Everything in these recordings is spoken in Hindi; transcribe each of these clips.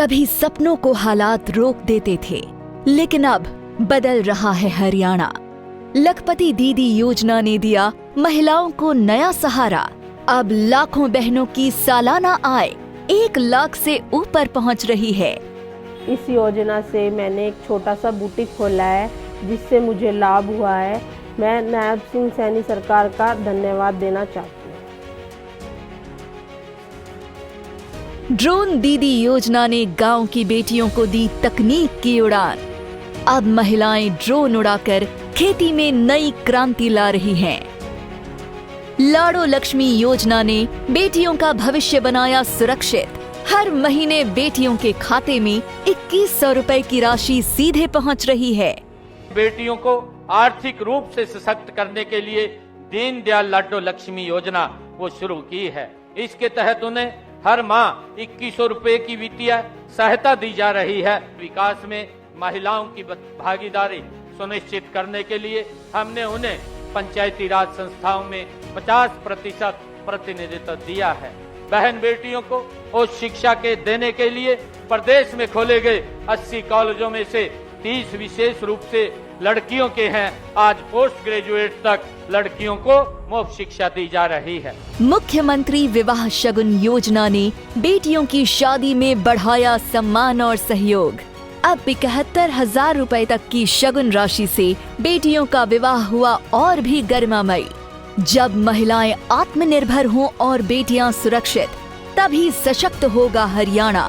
कभी सपनों को हालात रोक देते थे, लेकिन अब बदल रहा है हरियाणा। लखपति दीदी योजना ने दिया महिलाओं को नया सहारा। अब लाखों बहनों की सालाना आय 1 लाख से ऊपर पहुंच रही है। इस योजना से मैंने एक छोटा सा बुटीक खोला है, जिससे मुझे लाभ हुआ है। मैं नायब सिंह सैनी सरकार का धन्यवाद देना चाहती हूँ। ड्रोन दीदी योजना ने गांव की बेटियों को दी तकनीक की उड़ान। अब महिलाएं ड्रोन उड़ाकर खेती में नई क्रांति ला रही हैं। लाड़ो लक्ष्मी योजना ने बेटियों का भविष्य बनाया सुरक्षित। हर महीने बेटियों के खाते में 2100 रुपए की राशि सीधे पहुंच रही है। बेटियों को आर्थिक रूप से सशक्त करने के लिए दीनदयाल लाडो लक्ष्मी योजना वो शुरू की है। इसके तहत उन्हें हर माह 2100 रुपए की वित्तीय सहायता दी जा रही है। विकास में महिलाओं की भागीदारी सुनिश्चित करने के लिए हमने उन्हें पंचायती राज संस्थाओं में 50% प्रतिनिधित्व दिया है। बहन बेटियों को उच्च शिक्षा के देने के लिए प्रदेश में खोले गए 80 कॉलेजों में से 30 विशेष रूप से लड़कियों के हैं। आज पोस्ट ग्रेजुएट तक लड़कियों को मुफ्त शिक्षा दी जा रही है। मुख्यमंत्री विवाह शगुन योजना ने बेटियों की शादी में बढ़ाया सम्मान और सहयोग। अब 71,000 रुपए तक की शगुन राशि से बेटियों का विवाह हुआ और भी गरिमामयी। जब महिलाएं आत्मनिर्भर हों और बेटियां सुरक्षित, तभी सशक्त होगा हरियाणा।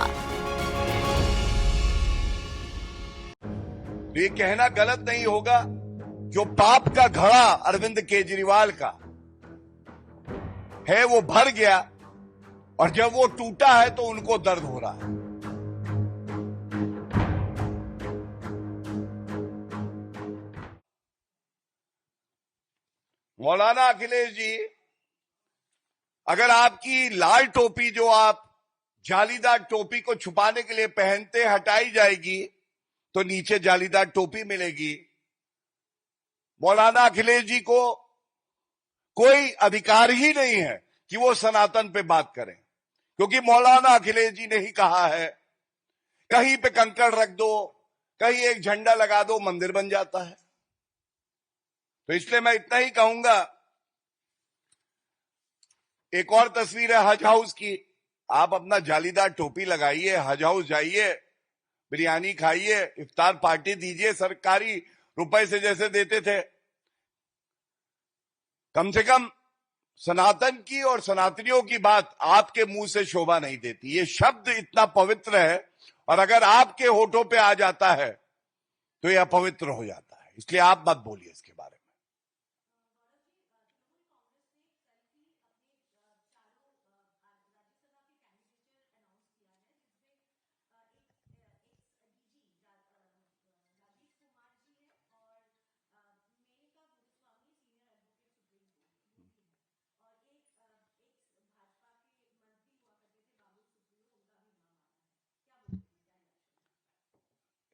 ये कहना गलत नहीं होगा, जो पाप का घड़ा अरविंद केजरीवाल का है वो भर गया, और जब वो टूटा है तो उनको दर्द हो रहा है। मौलाना अखिलेश जी, अगर आपकी लाल टोपी जो आप जालीदार टोपी को छुपाने के लिए पहनते हटाई जाएगी तो नीचे जालीदार टोपी मिलेगी। मौलाना अखिलेश जी को कोई अधिकार ही नहीं है कि वो सनातन पे बात करें, क्योंकि मौलाना अखिलेश जी ने ही कहा है कहीं पे कंकड़ रख दो, कहीं एक झंडा लगा दो, मंदिर बन जाता है। तो इसलिए मैं इतना ही कहूंगा। एक और तस्वीर है हज हाउस की। आप अपना जालीदार टोपी लगाइए, हज हाउस जाइए, बिरयानी खाइए, इफ्तार पार्टी दीजिए सरकारी रुपए से जैसे देते थे। कम से कम सनातन की और सनातनियों की बात आपके मुंह से शोभा नहीं देती। ये शब्द इतना पवित्र है, और अगर आपके होठों पे आ जाता है तो ये अपवित्र हो जाता है। इसलिए आप मत बोलिए इसके बारे में।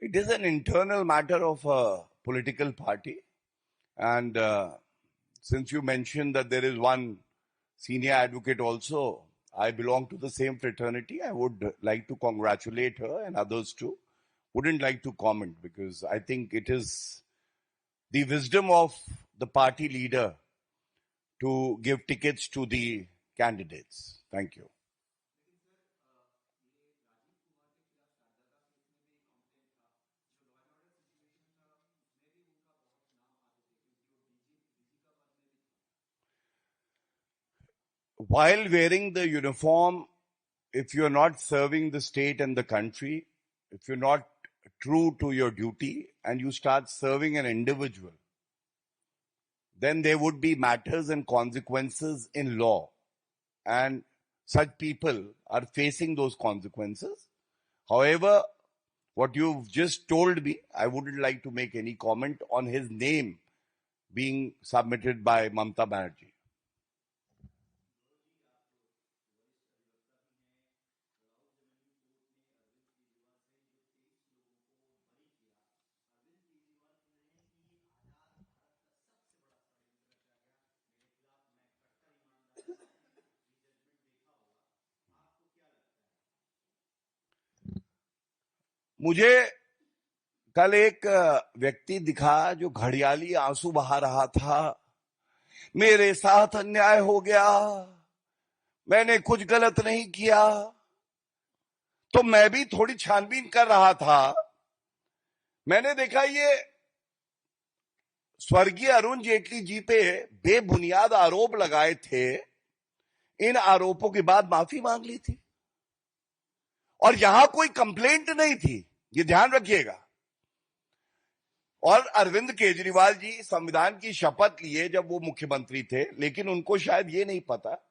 It is an internal matter of a political party, and since you mentioned that there is one senior advocate also, I belong to the same fraternity. I would like to congratulate her, and others too. Wouldn't like to comment, because I think it is the wisdom of the party leader to give tickets to the candidates. Thank you. While wearing the uniform, if you're not serving the state and the country, if you're not true to your duty and you start serving an individual, then there would be matters and consequences in law. And such people are facing those consequences. However, what you've just told me, I wouldn't like to make any comment on his name being submitted by Mamta Banerjee. मुझे कल एक व्यक्ति दिखा जो घड़ियाली आंसू बहा रहा था, मेरे साथ अन्याय हो गया, मैंने कुछ गलत नहीं किया। तो मैं भी थोड़ी छानबीन कर रहा था। मैंने देखा ये स्वर्गीय अरुण जेटली जी पे बेबुनियाद आरोप लगाए थे, इन आरोपों के बाद माफी मांग ली थी और यहां कोई कंप्लेंट नहीं थी, ये ध्यान रखिएगा। और अरविंद केजरीवाल जी संविधान की शपथ लिए जब वो मुख्यमंत्री थे, लेकिन उनको शायद ये नहीं पता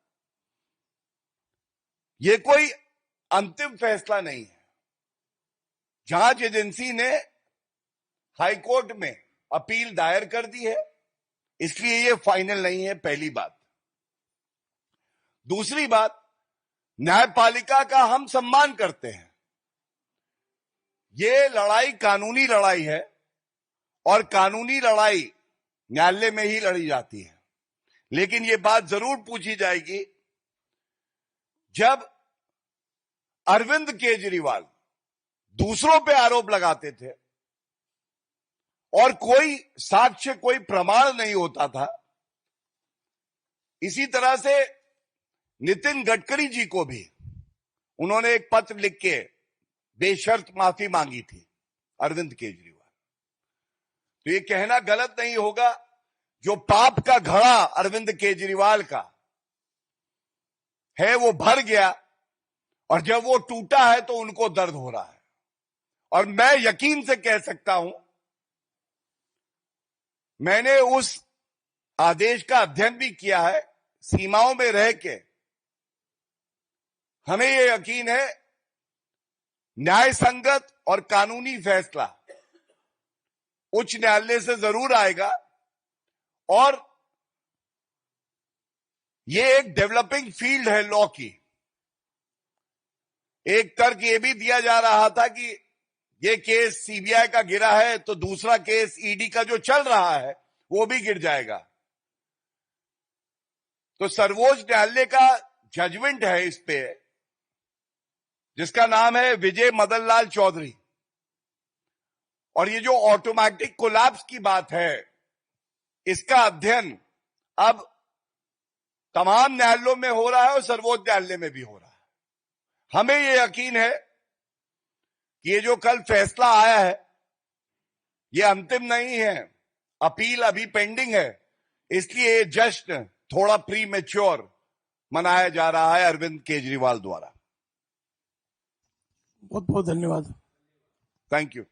ये कोई अंतिम फैसला नहीं है। जांच एजेंसी ने हाईकोर्ट में अपील दायर कर दी है, इसलिए ये फाइनल नहीं है, पहली बात। दूसरी बात, न्यायपालिका का हम सम्मान करते हैं। ये लड़ाई कानूनी लड़ाई है और कानूनी लड़ाई न्यायालय में ही लड़ी जाती है। लेकिन ये बात जरूर पूछी जाएगी, जब अरविंद केजरीवाल दूसरों पे आरोप लगाते थे और कोई साक्ष्य, कोई प्रमाण नहीं होता था, इसी तरह से नितिन गडकरी जी को भी उन्होंने एक पत्र लिख के बेशर्त माफी मांगी थी, अरविंद केजरीवाल। तो ये कहना गलत नहीं होगा, जो पाप का घड़ा अरविंद केजरीवाल का है वो भर गया और जब वो टूटा है तो उनको दर्द हो रहा है। और मैं यकीन से कह सकता हूं, मैंने उस आदेश का अध्ययन भी किया है सीमाओं में रह के। हमें ये यकीन है न्याय संगत और कानूनी फैसला उच्च न्यायालय से जरूर आएगा। और ये एक डेवलपिंग फील्ड है लॉ की। एक तर्क ये भी दिया जा रहा था कि ये केस सीबीआई का गिरा है तो दूसरा केस ईडी का जो चल रहा है वो भी गिर जाएगा। तो सर्वोच्च न्यायालय का जजमेंट है इस पे, जिसका नाम है विजय मदन लाल चौधरी। और ये जो ऑटोमेटिक कोलैप्स की बात है, इसका अध्ययन अब तमाम न्यायालयों में हो रहा है और सर्वोच्च न्यायालय में भी हो रहा है। हमें ये यकीन है कि ये जो कल फैसला आया है ये अंतिम नहीं है, अपील अभी पेंडिंग है, इसलिए ये जश्न थोड़ा प्री मैच्योर मनाया जा रहा है अरविंद केजरीवाल द्वारा। बहुत बहुत धन्यवाद। Thank you.